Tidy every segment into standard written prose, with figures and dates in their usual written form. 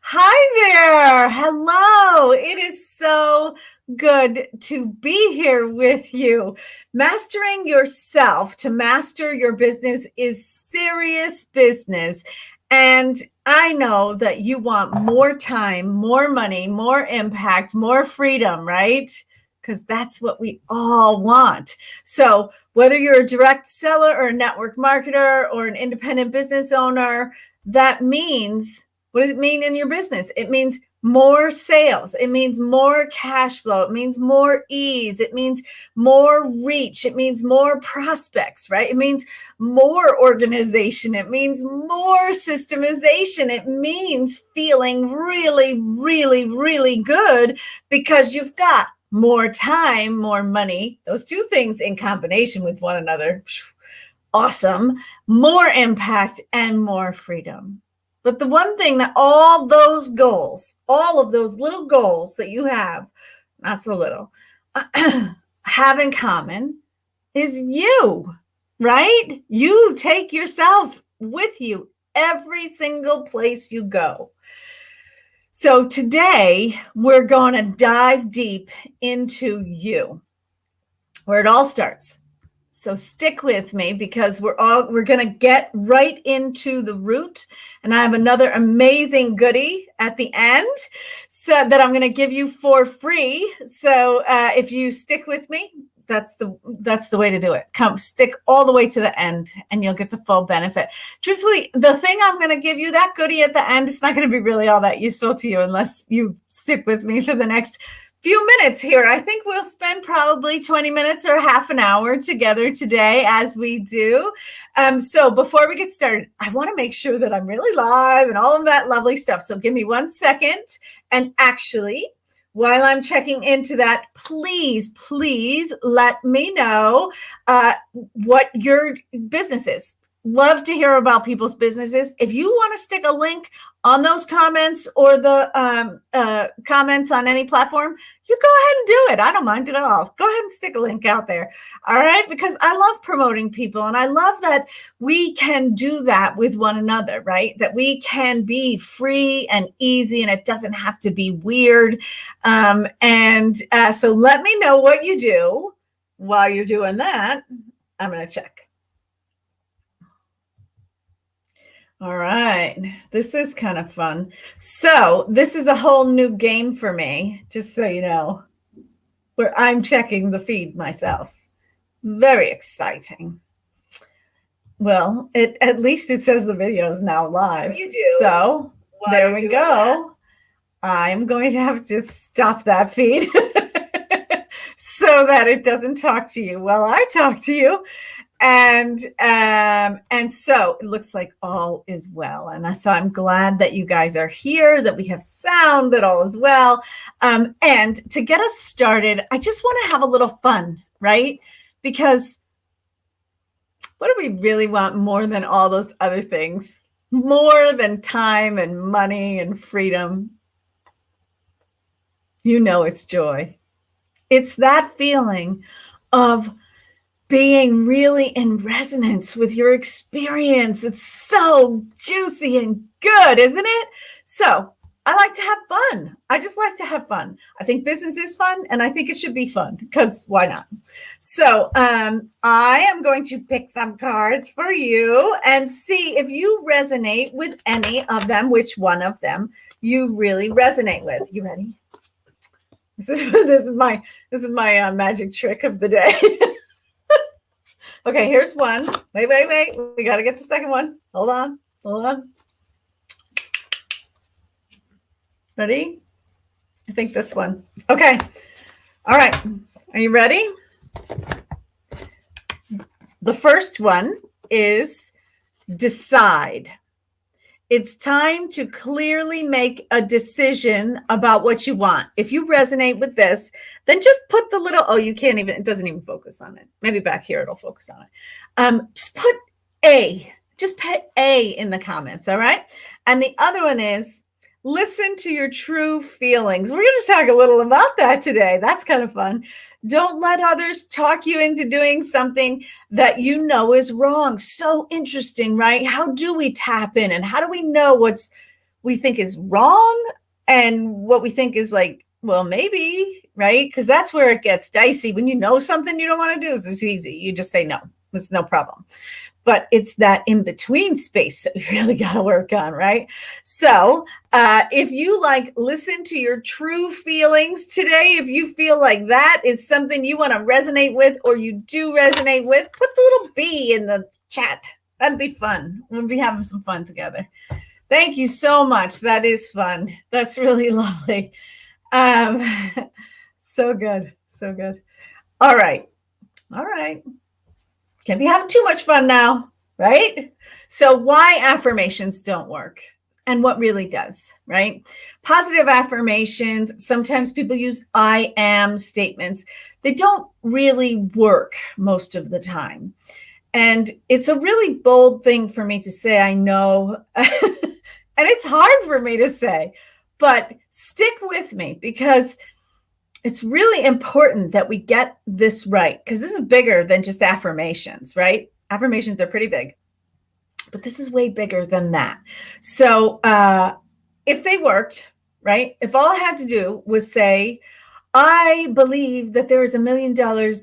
Hi there. Hello. It is so good to be here with you. Mastering yourself to master your business is serious business. And I know that you want more time, more money, more impact, more freedom, right? Because that's what we all want. So whether you're a direct seller or a network marketer or an independent business owner, that means, what does it mean in your business? It means more sales. It means more cash flow. It means more ease. It means more reach. It means more prospects, right? It means more organization. It means more systemization. It means feeling really, really, really good because you've got more time, more money, those two things in combination with one another. Awesome. More impact and more freedom. But the one thing that all those goals, all of those little goals that you have, not so little, have in common is you, right? You take yourself with you every single place you go. So today we're going to dive deep into you, where it all starts. So stick with me because we're going to get right into the root, and I have another amazing goodie at the end so that I'm going to give you for free. So if you stick with me, that's the way to do it. Come stick all the way to the end and you'll get the full benefit. Truthfully, the thing I'm going to give you, that goodie at the end, it's not going to be really all that useful to you unless you stick with me for the next few minutes here. I think we'll spend probably 20 minutes or half an hour together today as we do. So before we get started, I want to make sure that I'm really live and all of that lovely stuff. So give me 1 second. And actually, while I'm checking into that, please let me know what your business is. Love to hear about people's businesses. If you want to stick a link on those comments or the comments on any platform, you go ahead and do it. I don't mind at all. Go ahead and stick a link out there. All right. Because I love promoting people and I love that we can do that with one another, right? That we can be free and easy and it doesn't have to be weird. So let me know what you do while you're doing that. I'm going to check. All right. This is kind of fun. So this is a whole new game for me, just so you know, where I'm checking the feed myself. Very exciting. Well, at least it says the video is now live. You do. So there we go. I'm going to have to stop that feed so that it doesn't talk to you while I talk to you. And so it looks like all is well. And so I'm glad that you guys are here, that we have sound, that all is well. And to get us started, I just want to have a little fun, right? Because what do we really want more than all those other things? More than time and money and freedom? You know, it's joy. It's that feeling of being really in resonance with your experience. It's so juicy and good, isn't it? So I like to have fun. I just like to have fun. I think business is fun and I think it should be fun because why not? So I am going to pick some cards for you and see if you resonate with any of them, which one of them you really resonate with. You ready? This is my magic trick of the day. Okay, here's one. Wait. We got to get the second one. Hold on. Ready? I think this one. Okay. All right. Are you ready? The first one is decide. It's time to clearly make a decision about what you want. If you resonate with this, then just put the little, it doesn't even focus on it. Maybe back here it'll focus on it. Just put A in the comments, all right? And the other one is listen to your true feelings. We're going to talk a little about that today. That's kind of fun. Don't let others talk you into doing something that you know is wrong. So interesting, right? How do we tap in and how do we know what's we think is wrong and what we think is like, well, maybe, right? Because that's where it gets dicey. When you know something you don't want to do, it's easy. You just say no. It's no problem. But it's that in between space that we really got to work on, right? So if you listen to your true feelings today, if you feel like that is something you want to resonate with, or you do resonate with, put the little B in the chat. That'd be fun. We'll be having some fun together. Thank you so much. That is fun. That's really lovely. So good. So good. All right. Can't be having too much fun now, right? So why affirmations don't work and what really does, right? Positive affirmations, sometimes people use I am statements. They don't really work most of the time. And it's a really bold thing for me to say, I know. And it's hard for me to say, but stick with me because it's really important that we get this right, because this is bigger than just affirmations, right? Affirmations are pretty big, but this is way bigger than that. So if they worked, right? If all I had to do was say, I believe that there is $1 million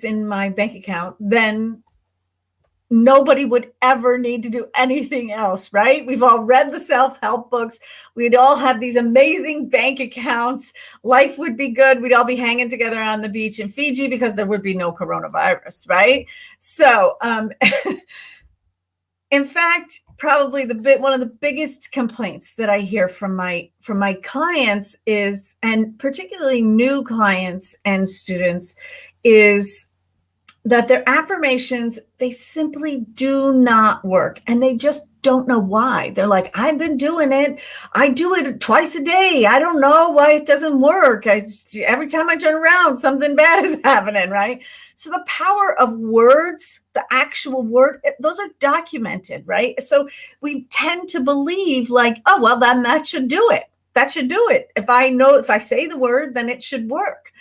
in my bank account, then nobody would ever need to do anything else, right? We've all read the self-help books. We'd all have these amazing bank accounts. Life would be good. We'd all be hanging together on the beach in Fiji because there would be no coronavirus, right? So, in fact, probably one of the biggest complaints that I hear from my clients is, and particularly new clients and students, is that their affirmations, they simply do not work. And they just don't know why. They're like, I've been doing it. I do it twice a day. I don't know why it doesn't work. Every time I turn around, something bad is happening, right? So the power of words, the actual word, those are documented, right? So we tend to believe like, oh, well, then that should do it. That should do it. If I say the word, then it should work.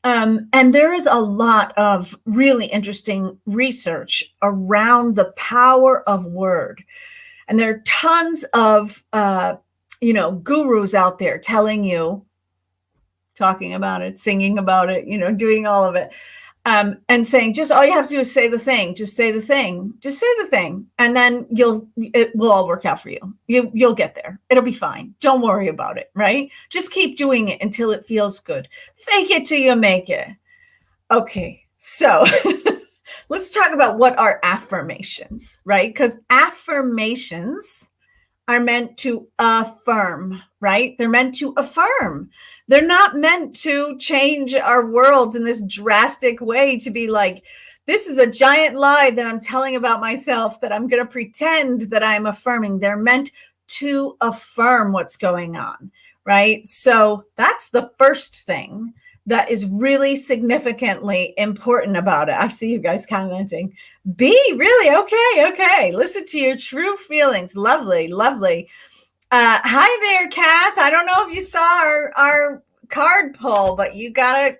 And there is a lot of really interesting research around the power of word. And there are tons of, gurus out there telling you, talking about it, singing about it, doing all of it. And saying, just all you have to do is say the thing, just say the thing, just say the thing. And then it will all work out for you. You'll get there. It'll be fine. Don't worry about it, right? Just keep doing it until it feels good. Fake it till you make it. Okay. So let's talk about what are affirmations, right? Because affirmations are meant to affirm, right? They're meant to affirm. They're not meant to change our worlds in this drastic way to be like, this is a giant lie that I'm telling about myself that I'm going to pretend that I'm affirming. They're meant to affirm what's going on, right? So that's the first thing that is really significantly important about it. I see you guys commenting. B, really? Okay. Listen to your true feelings. Lovely. Hi there, Kath. I don't know if you saw our card pull, but you gotta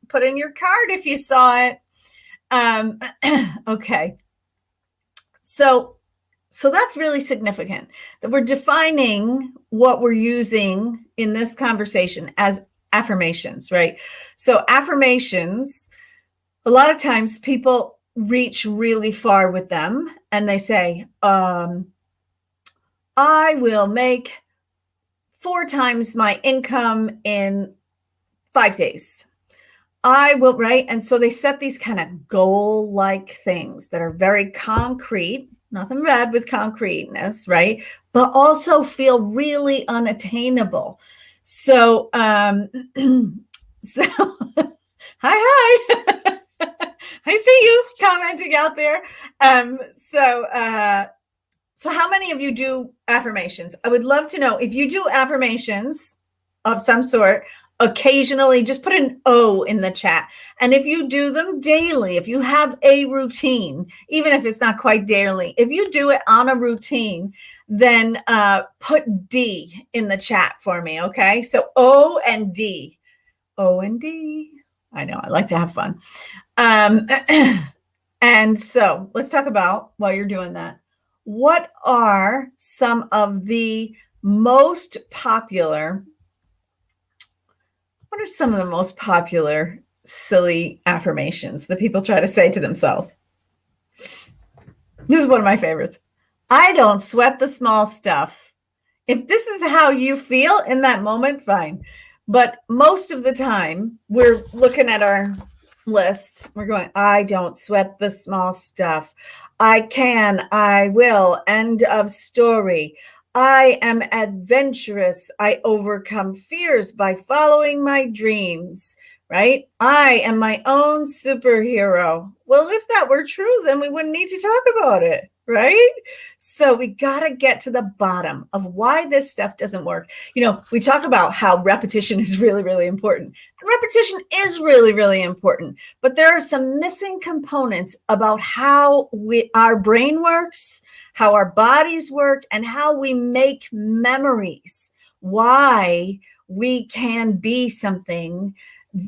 put in your card if you saw it. Okay. So that's really significant that we're defining what we're using in this conversation as affirmations, right? So affirmations, a lot of times people reach really far with them and they say, I will make 4 times my income in 5 days. I will, right? And so they set these kind of goal-like things that are very concrete, nothing bad with concreteness, right? But also feel really unattainable. So, hi. I see you commenting out there. So how many of you do affirmations? I would love to know if you do affirmations of some sort. Occasionally, just put an O in the chat. And if you do them daily, if you have a routine, even if it's not quite daily, if you do it on a routine, then put D in the chat for me, okay? So O and D. O and D. I know, I like to have fun. And so let's talk about, while you're doing that, what are some of the most popular, what are some of the most popular silly affirmations that people try to say to themselves? This is one of my favorites. I don't sweat the small stuff. If this is how you feel in that moment, fine. But most of the time, we're looking at our list. We're going, I don't sweat the small stuff. I can, I will. End of story. I am adventurous. I overcome fears by following my dreams, right? I am my own superhero. Well, if that were true, then we wouldn't need to talk about it, right? So we got to get to the bottom of why this stuff doesn't work. We talk about how repetition is really, really important. Repetition is really, really important, but there are some missing components about how our brain works, how our bodies work, and how we make memories, why we can be something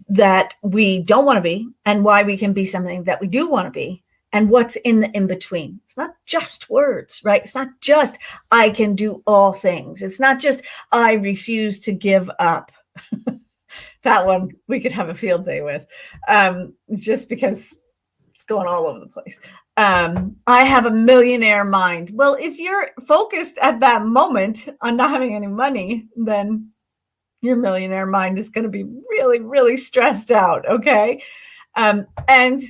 that we don't want to be, and why we can be something that we do want to be, and what's in the in-between. It's not just words, right? It's not just, I can do all things. It's not just, I refuse to give up. That one we could have a field day with, just because it's going all over the place. I have a millionaire mind. Well, if you're focused at that moment on not having any money, then your millionaire mind is going to be really, really stressed out. Okay. And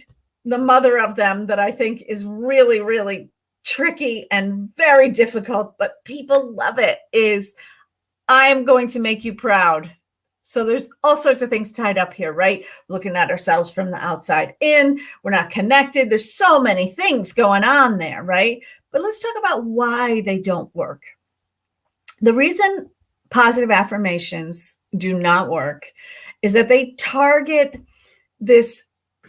the mother of them that I think is really, really tricky and very difficult, but people love it, is I am going to make you proud. So there's all sorts of things tied up here, right? Looking at ourselves from the outside in, we're not connected. There's so many things going on there, right? But let's talk about why they don't work. The reason positive affirmations do not work is that they target this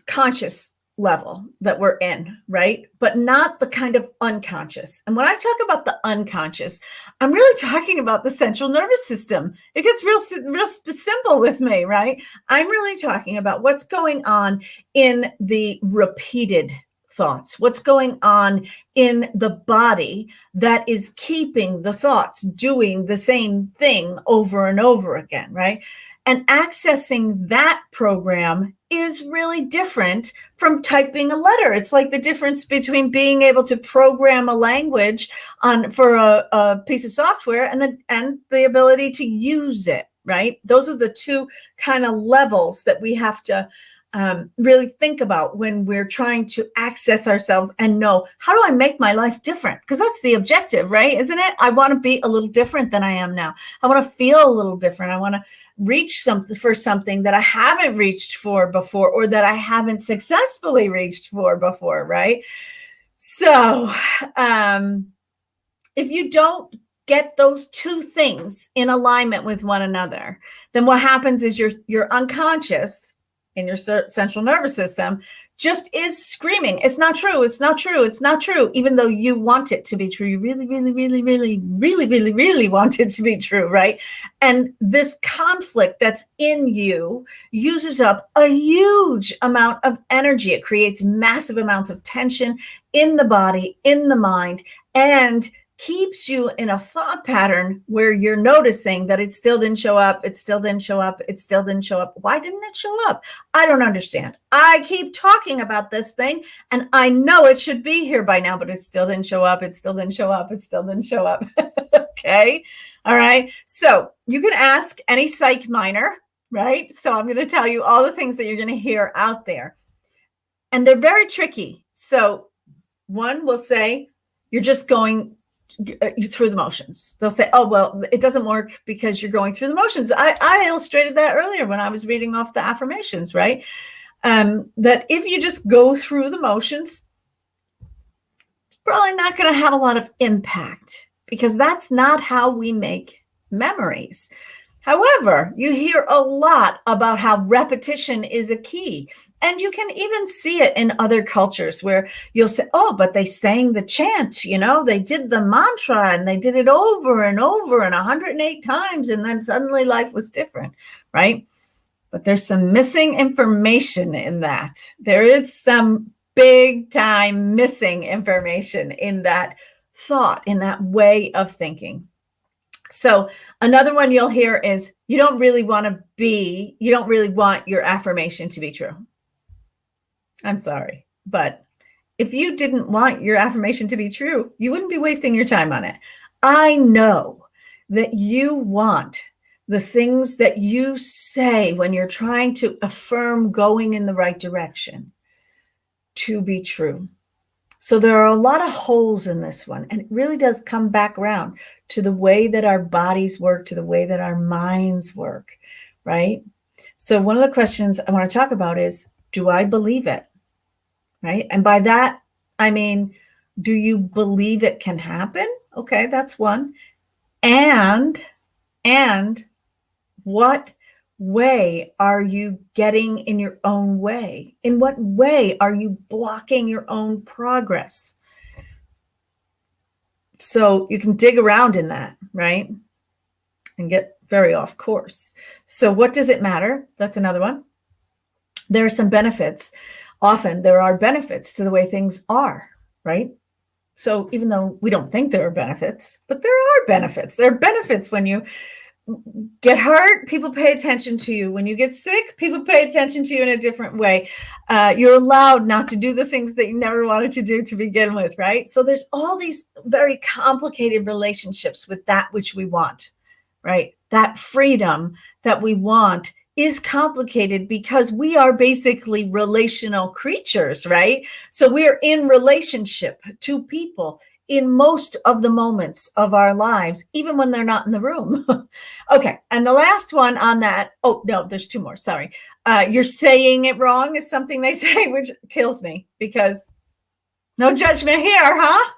conscious level that we're in, right? But not the kind of unconscious. And when I talk about the unconscious, I'm really talking about the central nervous system. It gets real simple with me, right? I'm really talking about what's going on in the repeated thoughts, what's going on in the body that is keeping the thoughts doing the same thing over and over again, right? And accessing that program is really different from typing a letter. It's like the difference between being able to program a language for a piece of software and the ability to use it, right? Those are the two kind of levels that we have to really think about when we're trying to access ourselves and know, how do I make my life different? Because that's the objective, right? Isn't it? I want to be a little different than I am now. I want to feel a little different. I want to reach something that I haven't reached for before, or that I haven't successfully reached for before, right? So if you don't get those two things in alignment with one another, then what happens is your unconscious in your central nervous system just is screaming, it's not true, it's not true, it's not true, even though you want it to be true. You really, really, really, really, really, really, really want it to be true, right? And this conflict that's in you uses up a huge amount of energy. It creates massive amounts of tension in the body, in the mind, and keeps you in a thought pattern where you're noticing that it still didn't show up. It still didn't show up. It still didn't show up. Why didn't it show up? I don't understand. I keep talking about this thing and I know it should be here by now, but it still didn't show up. It still didn't show up. It still didn't show up. Okay. All right. So you can ask any psych minor, right? So I'm going to tell you all the things that you're going to hear out there. And they're very tricky. So one will say, you're just going through the motions. They'll say, oh, well, it doesn't work because you're going through the motions. I illustrated that earlier when I was reading off the affirmations, right? That if you just go through the motions, it's probably not going to have a lot of impact, because that's not how we make memories. However, you hear a lot about how repetition is a key. And you can even see it in other cultures where you'll say, oh, but they sang the chant, they did the mantra and they did it over and over and 108 times. And then suddenly life was different, right? But there's some missing information in that. There is some big time missing information in that thought, in that way of thinking. So another one you'll hear is you don't really want your affirmation to be true. I'm sorry, but if you didn't want your affirmation to be true, you wouldn't be wasting your time on it. I know that you want the things that you say when you're trying to affirm going in the right direction to be true. So there are a lot of holes in this one, and it really does come back around to the way that our bodies work, to the way that our minds work, right? So one of the questions I want to talk about is, do I believe it? Right? And by that, I mean, do you believe it can happen? Okay, that's one. And what way are you getting in your own way? In what way are you blocking your own progress? So you can dig around in that, right? And get very off course. So what does it matter? That's another one. There are some benefits. Often there are benefits to the way things are, right? So even though we don't think there are benefits, but there are benefits. There are benefits when you get hurt, people pay attention to you. When you get sick, people pay attention to you in a different way. You're allowed not to do the things that you never wanted to do to begin with, right? So there's all these very complicated relationships with that which we want, right? That freedom that we want is complicated because we are basically relational creatures, right? So we're in relationship to people in most of the moments of our lives, even when they're not in the room. Okay. And the last one on that, oh, no, there's two more. Sorry. You're saying it wrong is something they say, which kills me because no judgment here, huh?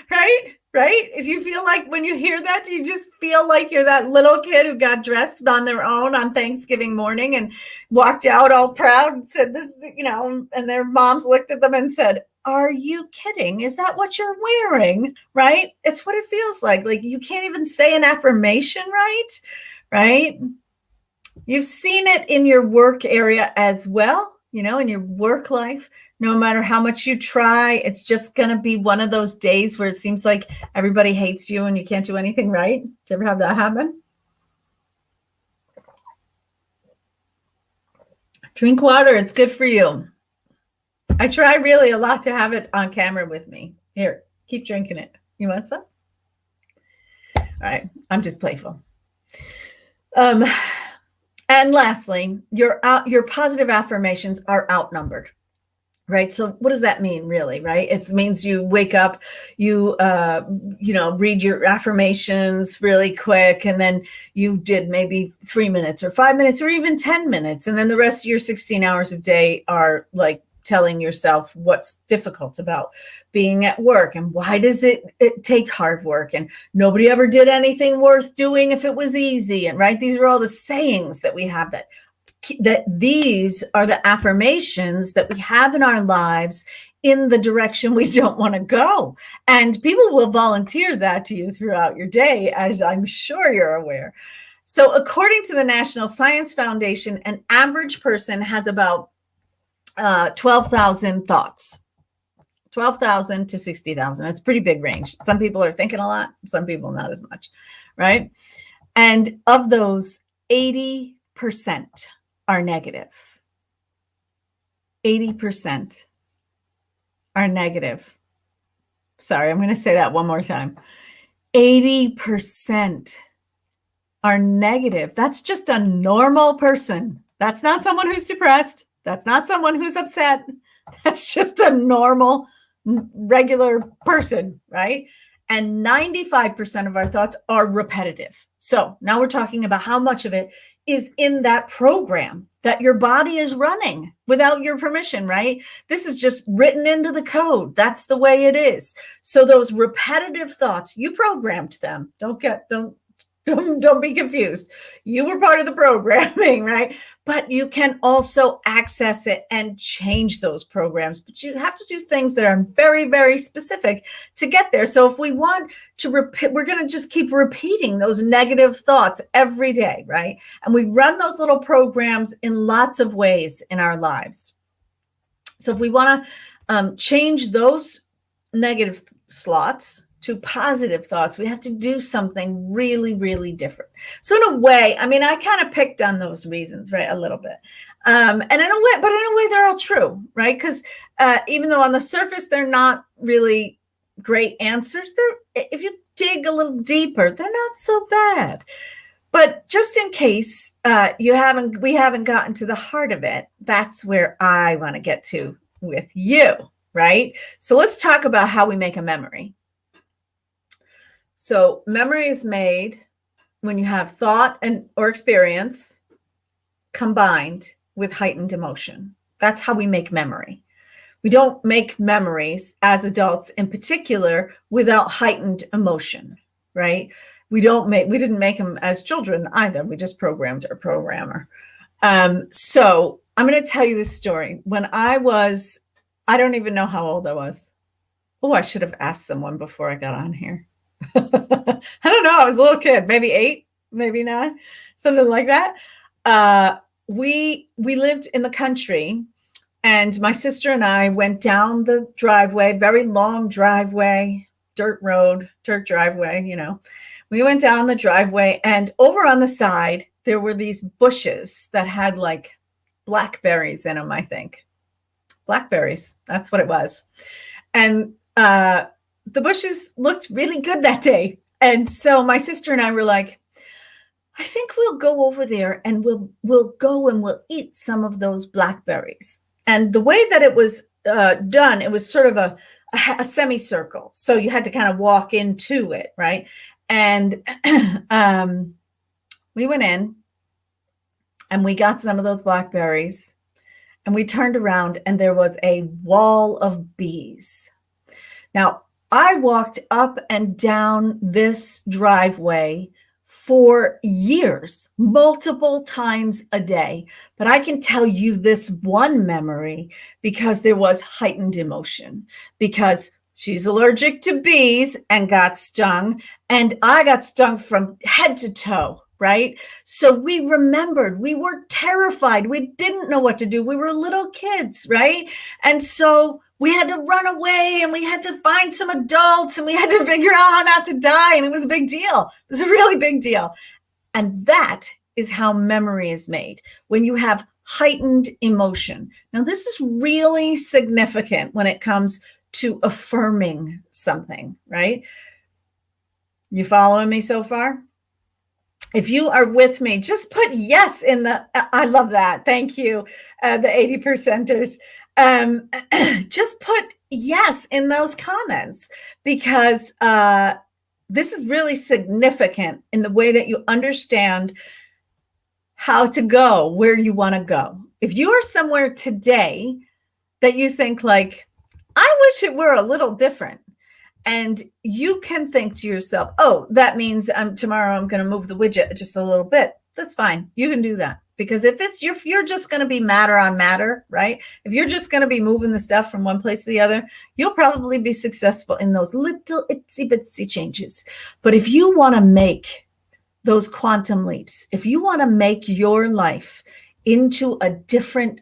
Right? Right? Do you feel like when you hear that, do you just feel like you're that little kid who got dressed on their own on Thanksgiving morning and walked out all proud and said this, and their moms looked at them and said, "Are you kidding? Is that what you're wearing?" Right? It's what it feels like. Like you can't even say an affirmation, right? Right? You've seen it in your work area as well, in your work life. No matter how much you try, it's just going to be one of those days where it seems like everybody hates you and you can't do anything right. Do you ever have that happen? Drink water. It's good for you. I try really a lot to have it on camera with me. Here, keep drinking it. You want some? All right. I'm just playful. And lastly, your positive affirmations are outnumbered. Right. So what does that mean really? Right. It means you wake up, you read your affirmations really quick. And then you did maybe 3 minutes or 5 minutes or even 10 minutes. And then the rest of your 16 hours of day are like telling yourself what's difficult about being at work and why does it take hard work and nobody ever did anything worth doing if it was easy. And right. These are all the sayings that we have that these are the affirmations that we have in our lives in the direction we don't want to go. And people will volunteer that to you throughout your day, as I'm sure you're aware. So according to the National Science Foundation, an average person has about 12,000 thoughts. 12,000 to 60,000. It's a pretty big range. Some people are thinking a lot, some people not as much, right? And of those, 80% are negative. 80% are negative. Sorry, I'm going to say that one more time. 80% are negative. That's just a normal person. That's not someone who's depressed. That's not someone who's upset. That's just a normal, regular person, right? And 95% of our thoughts are repetitive. So now we're talking about how much of it is in that program that your body is running without your permission, right? This is just written into the code. That's the way it is. So those repetitive thoughts, you programmed them. Don't be confused. You were part of the programming, right? But you can also access it and change those programs. But you have to do things that are very, very specific to get there. So if we want to repeat, we're going to just keep repeating those negative thoughts every day, right? And we run those little programs in lots of ways in our lives. So if we want to change those negative slots to positive thoughts, we have to do something really, really different. So in a way, I mean, I kind of picked on those reasons, right? A little bit. And in a way, they're all true, right? Because even though on the surface, they're not really great answers, if you dig a little deeper, they're not so bad. But just in case we haven't gotten to the heart of it, that's where I want to get to with you, right? So let's talk about how we make a memory. So memory is made when you have thought or experience combined with heightened emotion. That's how we make memory. We don't make memories as adults in particular without heightened emotion, right? We didn't make them as children either. We just programmed our programmer. So I'm going to tell you this story. When I don't even know how old I was. Oh, I should have asked someone before I got on here. I don't know. I was a little kid, maybe 8, maybe 9, something like that. We lived in the country, and my sister and I went down the driveway, very long driveway, dirt driveway, you know. We went down the driveway, and over on the side, there were these bushes that had like blackberries in them, I think. Blackberries, that's what it was. And the bushes looked really good that day. And so my sister and I were like, I think we'll go over there and we'll go and we'll eat some of those blackberries. And the way that it was done, it was sort of a semicircle. So you had to kind of walk into it, right? And we went in and we got some of those blackberries, and we turned around and there was a wall of bees. Now, I walked up and down this driveway for years, multiple times a day. But I can tell you this one memory because there was heightened emotion, because she's allergic to bees and got stung, and I got stung from head to toe, right? So we remembered, we were terrified. We didn't know what to do. We were little kids, right? And so we had to run away, and we had to find some adults, and we had to figure out how not to die. And it was a big deal. It was a really big deal. And that is how memory is made, when you have heightened emotion. Now, this is really significant when it comes to affirming something, right? You following me so far? If you are with me, just put yes in I love that. Thank you, the 80%ers. Just put yes in those comments, because this is really significant in the way that you understand how to go where you want to go. If you are somewhere today that you think like, I wish it were a little different, and you can think to yourself, oh, that means tomorrow I'm going to move the widget just a little bit. That's fine. You can do that. Because if you're just going to be matter on matter, right? If you're just going to be moving the stuff from one place to the other, you'll probably be successful in those little itsy bitsy changes. But if you want to make those quantum leaps, if you want to make your life into a different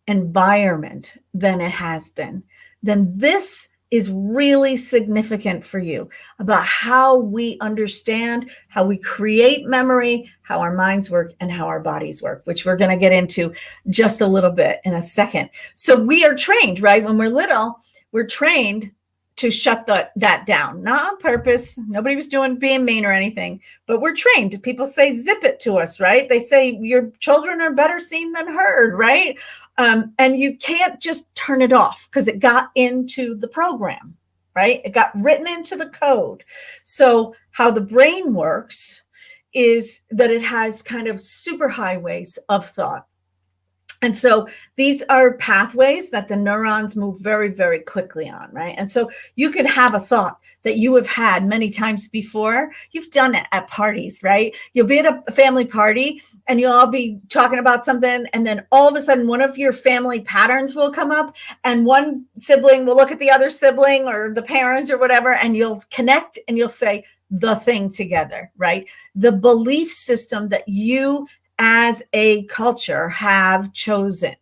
environment than it has been, then this is really significant for you, about how we understand, how we create memory, how our minds work, and how our bodies work, which we're going to get into just a little bit in a second. So we are trained, right? When we're little, we're trained to shut that down, not on purpose. Nobody was being mean or anything, but we're trained. People say zip it to us, right? They say your children are better seen than heard, right? And you can't just turn it off because it got into the program, right? It got written into the code. So how the brain works is that it has kind of superhighways of thought. And so these are pathways that the neurons move very, very quickly on, right? And so you could have a thought that you have had many times before. You've done it at parties, right? You'll be at a family party and you'll all be talking about something. And then all of a sudden, one of your family patterns will come up, and one sibling will look at the other sibling or the parents or whatever, and you'll connect and you'll say the thing together, right? The belief system that you as a culture have chosen,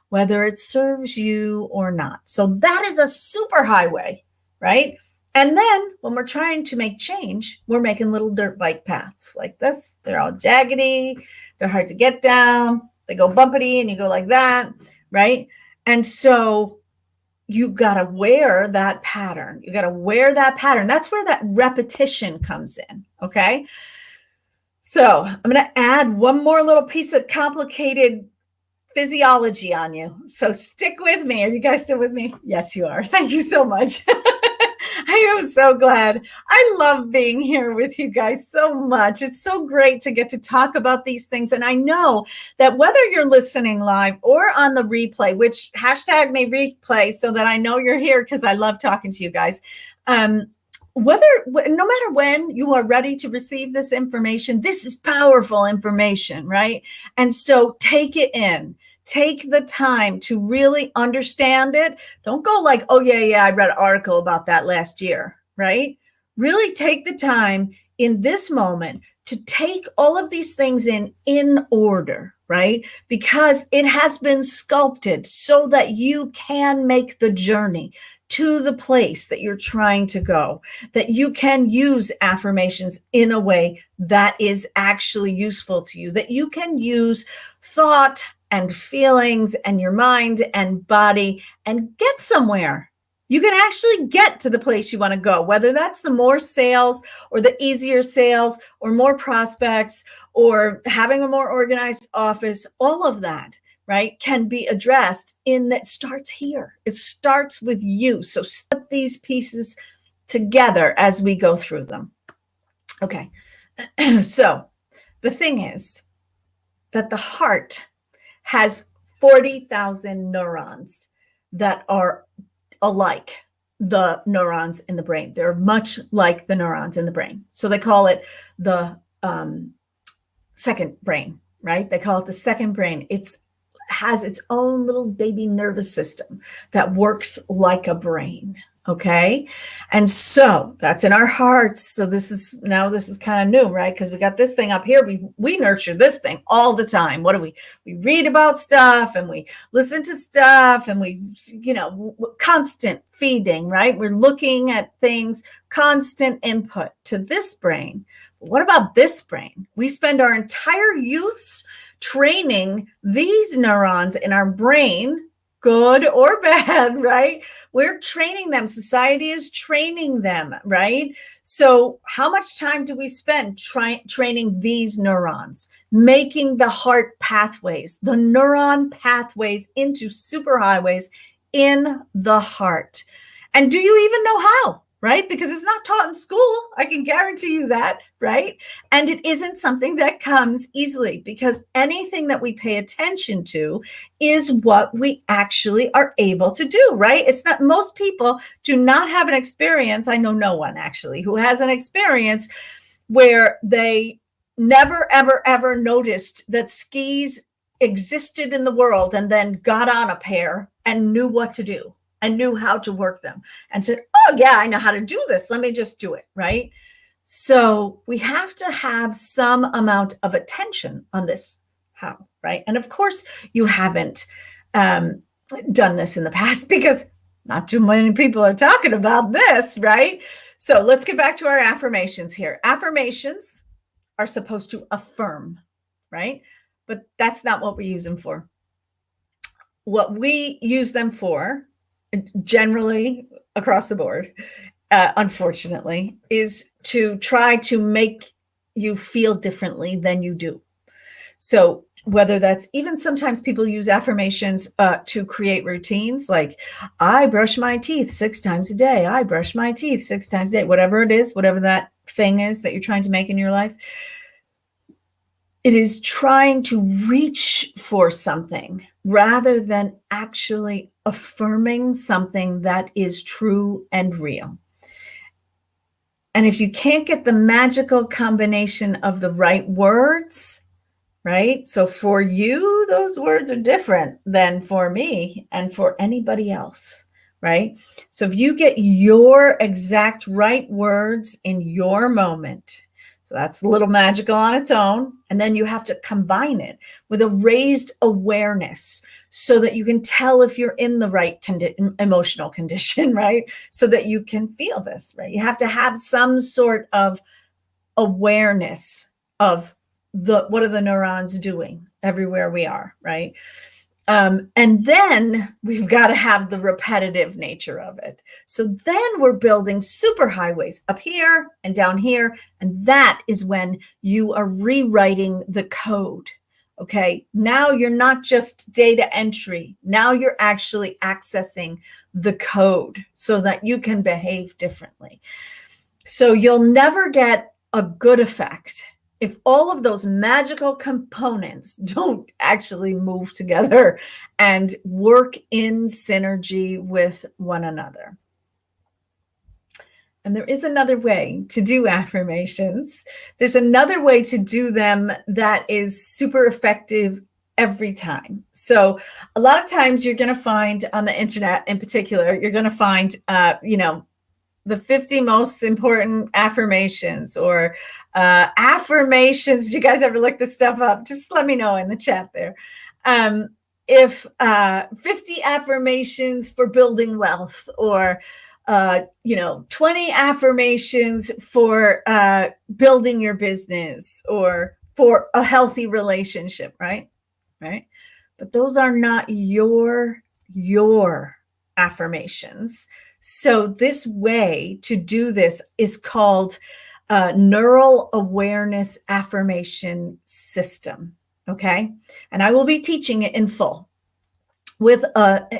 whether it serves you or not. So that is a superhighway, right? And then when we're trying to make change, we're making little dirt bike paths like this. They're all jaggedy. They're hard to get down. They go bumpity and you go like that, right? And so you got to wear that pattern. You got to wear that pattern. That's where that repetition comes in, okay? So I'm going to add one more little piece of complicated physiology on you. So stick with me. Are you guys still with me? Yes, you are. Thank you so much. I am so glad. I love being here with you guys so much. It's so great to get to talk about these things. And I know that whether you're listening live or on the replay, which hashtag may replay so that I know you're here because I love talking to you guys. No matter when you are ready to receive this information, this is powerful information, right? And so take it in. Take the time to really understand it. Don't go like, oh, yeah, I read an article about that last year, right? Really take the time in this moment to take all of these things in order, right? Because it has been sculpted so that you can make the journey to the place that you're trying to go, that you can use affirmations in a way that is actually useful to you, that you can use thought and feelings and your mind and body and get somewhere. You can actually get to the place you want to go, whether that's the more sales or the easier sales or more prospects or having a more organized office, all of that, right, can be addressed in that starts here. It starts with you. So put these pieces together as we go through them. Okay. So the thing is that the heart has 40,000 neurons that are alike the neurons in the brain. They're much like the neurons in the brain. So they call it the second brain, right? They call it the second brain. It has its own little baby nervous system that works like a brain. Okay. And so that's in our hearts. So this is kind of new, right? Because we got this thing up here. We nurture this thing all the time. What do we read about stuff and we listen to stuff and we, constant feeding, right? We're looking at things, constant input to this brain. What about this brain? We spend our entire youths training these neurons in our brain, good or bad, right? We're training them. Society is training them, right? So how much time do we spend training these neurons, making the heart pathways, the neuron pathways into superhighways in the heart? And do you even know how? Right? Because it's not taught in school. I can guarantee you that, right? And it isn't something that comes easily because anything that we pay attention to is what we actually are able to do, right? It's not, most people do not have an experience. I know no one actually who has an experience where they never, ever, ever noticed that skis existed in the world and then got on a pair and knew what to do and knew how to work them and said, oh yeah, I know how to do this. Let me just do it, right? So we have to have some amount of attention on this how, right? And of course you haven't done this in the past because not too many people are talking about this, right? So let's get back to our affirmations here. Affirmations are supposed to affirm, right? But that's not what we use them for. What we use them for, generally across the board, unfortunately, is to try to make you feel differently than you do. So whether that's even sometimes people use affirmations to create routines like I brush my teeth 6 times a day. I brush my teeth 6 times a day, whatever it is, whatever that thing is that you're trying to make in your life. It is trying to reach for something rather than actually affirming something that is true and real. And if you can't get the magical combination of the right words, right? So for you, those words are different than for me and for anybody else, right? So if you get your exact right words in your moment, so that's a little magical on its own. And then you have to combine it with a raised awareness so that you can tell if you're in the right emotional condition, right? So that you can feel this, right? You have to have some sort of awareness of what are the neurons doing everywhere we are, right? And then we've got to have the repetitive nature of it. So then we're building super highways up here and down here. And that is when you are rewriting the code. Okay. Now you're not just data entry. Now you're actually accessing the code so that you can behave differently. So you'll never get a good effect if all of those magical components don't actually move together and work in synergy with one another. And there is another way to do affirmations. There's another way to do them that is super effective every time. So a lot of times you're going to find on the internet in particular, you're going to find, the 50 most important affirmations or affirmations. Did you guys ever look this stuff up? Just let me know in the chat there. If 50 affirmations for building wealth or 20 affirmations for building your business or for a healthy relationship, right? But those are not your affirmations. So this way to do this is called neural awareness affirmation system. Okay. And I will be teaching it in full with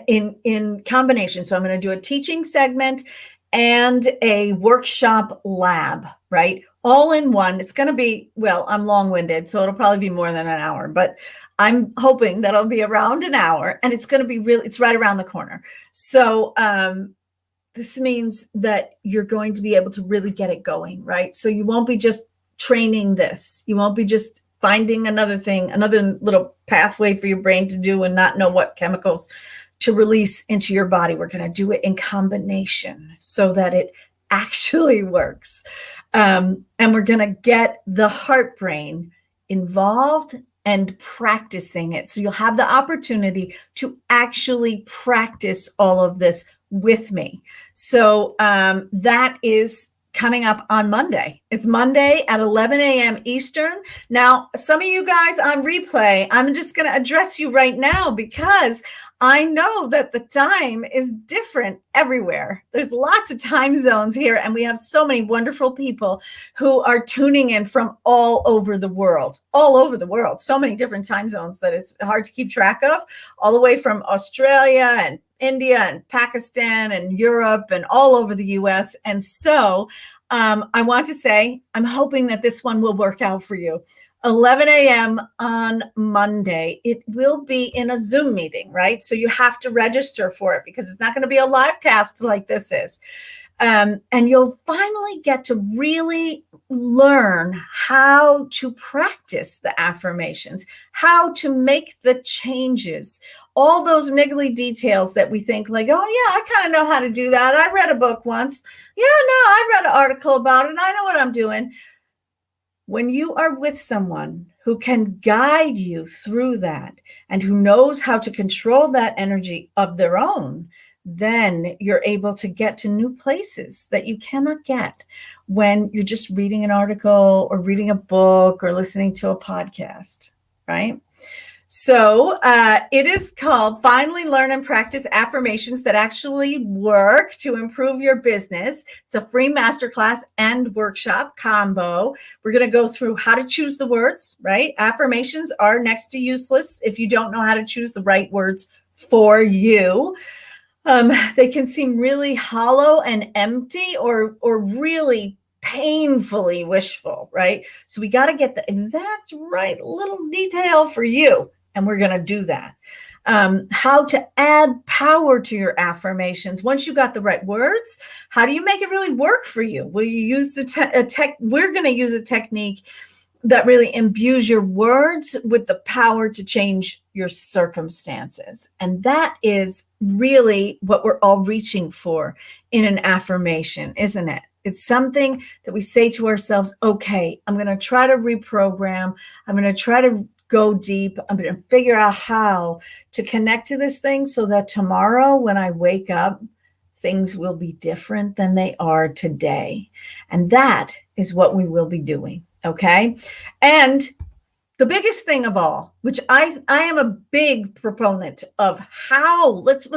in combination. So I'm going to do a teaching segment and a workshop lab, right? All in one. It's going to be, well, I'm long-winded, so it'll probably be more than an hour, but I'm hoping that it'll be around an hour, and it's going to be it's right around the corner. So, this means that you're going to be able to really get it going, right? So you won't be just training this. You won't be just finding another thing, another little pathway for your brain to do and not know what chemicals to release into your body. We're going to do it in combination so that it actually works. And we're going to get the heart brain involved and practicing it. So you'll have the opportunity to actually practice all of this with me. So that is coming up on Monday. It's Monday at 11 a.m. Eastern. Now, some of you guys on replay, I'm just going to address you right now because I know that the time is different everywhere. There's lots of time zones here, and we have so many wonderful people who are tuning in from all over the world, so many different time zones that it's hard to keep track of, all the way from Australia and India and Pakistan and Europe and all over the US. And so I want to say, I'm hoping that this one will work out for you. 11 a.m. on Monday. It will be in a Zoom meeting, right? So you have to register for it because it's not going to be a live cast like this is. And you'll finally get to really learn how to practice the affirmations, how to make the changes, all those niggly details that we think like, oh yeah, I kind of know how to do that. I read a book once. Yeah, no, I read an article about it. And I know what I'm doing. When you are with someone who can guide you through that and who knows how to control that energy of their own, then you're able to get to new places that you cannot get when you're just reading an article or reading a book or listening to a podcast, right? So it is called Finally Learn and Practice Affirmations That Actually Work to Improve Your Business. It's a free masterclass and workshop combo. We're going to go through how to choose the words, right? Affirmations are next to useless if you don't know how to choose the right words for you. They can seem really hollow and empty or really painfully wishful, right? So we got to get the exact right little detail for you. And we're going to do that. How to add power to your affirmations. Once you got the right words, how do you make it really work for you? Will you use we're going to use a technique that really imbues your words with the power to change your circumstances. And that is really what we're all reaching for in an affirmation, isn't it? It's something that we say to ourselves, okay, I'm going to try to reprogram. I'm going to try to go deep. I'm going to figure out how to connect to this thing so that tomorrow when I wake up, things will be different than they are today. And that is what we will be doing. Okay. And the biggest thing of all, which I am a big proponent of how it's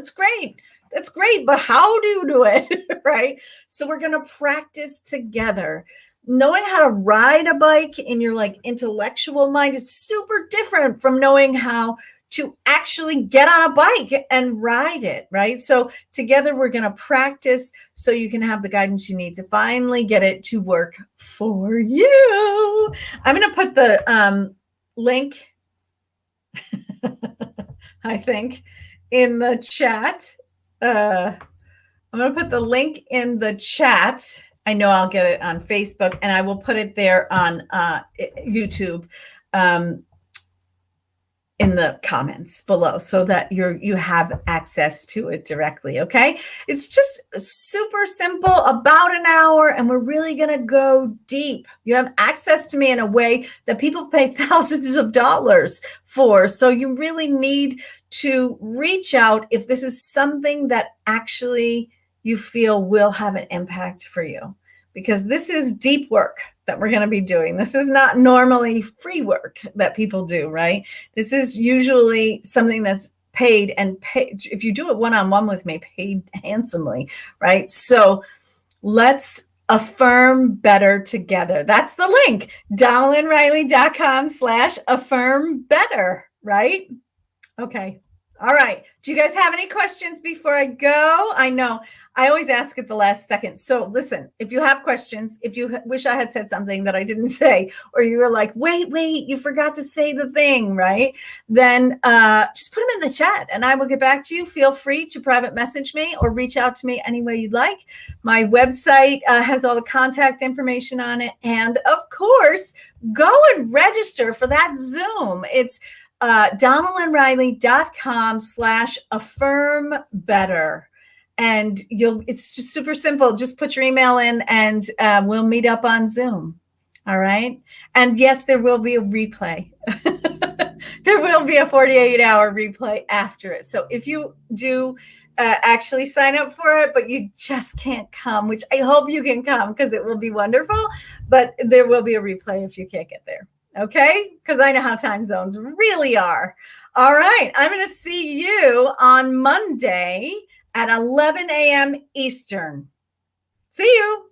great. That's great. But how do you do it? Right. So we're going to practice together. Knowing how to ride a bike in your like intellectual mind is super different from knowing how to actually get on a bike and ride it, right? So together we're going to practice so you can have the guidance you need to finally get it to work for you. I'm going to put the link, I think, in the chat. I'm going to put the link in the chat. I know I'll get it on Facebook, and I will put it there on YouTube in the comments below so that you have access to it directly. Okay. It's just super simple, about an hour, and we're really going to go deep. You have access to me in a way that people pay thousands of dollars for. So you really need to reach out if this is something that actually you feel will have an impact for you, because this is deep work that we're going to be doing. This is not normally free work that people do, right? This is usually something that's paid, and paid. If you do it one-on-one with me, paid handsomely, right? So let's affirm better together. That's the link, DonaldRiley.com/affirm better, right? Okay. All right. Do you guys have any questions before I go? I know I always ask at the last second. So listen, if you have questions, if you wish I had said something that I didn't say, or you were like, wait, you forgot to say the thing, right? Then just put them in the chat and I will get back to you. Feel free to private message me or reach out to me any way you'd like. My website has all the contact information on it. And of course, go and register for that Zoom. It's DonaldRiley.com/affirm better. And it's just super simple. Just put your email in and we'll meet up on Zoom. All right. And yes, there will be a replay. There will be a 48-hour replay after it. So if you do actually sign up for it, but you just can't come, which I hope you can come because it will be wonderful, but there will be a replay if you can't get there. Okay? Because I know how time zones really are. All right. I'm going to see you on Monday at 11 a.m. Eastern. See you.